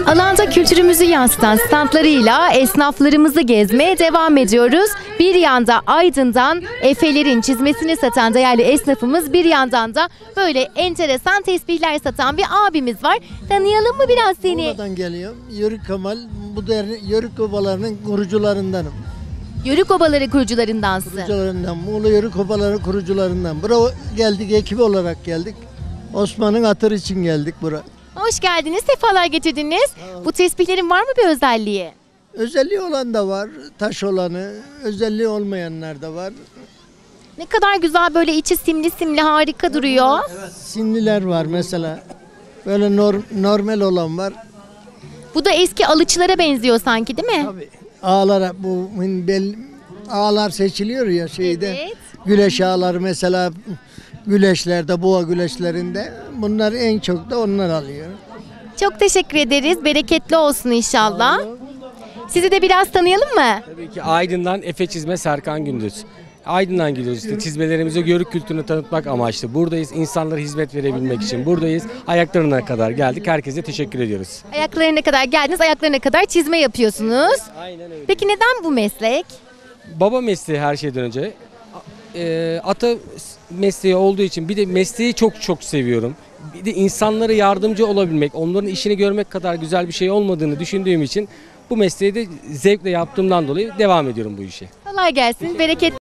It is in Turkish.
Alanda kültürümüzü yansıtan standlarıyla esnaflarımızı gezmeye devam ediyoruz. Bir yanda Aydın'dan Efelerin çizmesini satan değerli esnafımız, bir yandan da böyle enteresan tesbihler satan bir abimiz var. Tanıyalım mı biraz seni? Muğla'dan geliyorum. Yörük Kemal, bu Yörük Obalarının kurucularındanım. Yörük Obaları kurucularındansın. Kurucularından, Muğla Yörük Obaları kurucularından. Buraya geldik, ekip olarak geldik. Osman'ın hatırı için geldik buraya. Hoş geldiniz, sefalar getirdiniz. Bu tesbihlerin var mı bir özelliği? Özelliği olan da var, taş olanı, özelliği olmayanlar da var. Ne kadar güzel, böyle içi simli simli, harika duruyor. Evet, simliler var mesela. Böyle normal olan var. Bu da eski alıçlara benziyor sanki, değil mi? Tabii. Ağlara, ağlar seçiliyor ya şeyde. Evet. Güleş ağları mesela, güleşlerde, boğa güleşlerinde. Bunlar en çok da onlar alıyor. Çok teşekkür ederiz. Bereketli olsun inşallah. Sizi de biraz tanıyalım mı? Tabii ki Aydın'dan Efe Çizme Serkan Gündüz. Aydın'dan gidiyoruz işte, çizmelerimizi Yörük kültürünü tanıtmak amaçlı. Buradayız, insanlara hizmet verebilmek için buradayız. Ayaklarına kadar geldik. Herkese teşekkür ediyoruz. Ayaklarına kadar geldiniz, ayaklarına kadar çizme yapıyorsunuz. Aynen öyle. Peki neden bu meslek? Baba mesleği her şeyden önce. Ata mesleği olduğu için bir de mesleği çok seviyorum. Bir de insanlara yardımcı olabilmek, onların işini görmek kadar güzel bir şey olmadığını düşündüğüm için bu mesleği de zevkle yaptığımdan dolayı devam ediyorum bu işe. Kolay gelsin, bereketli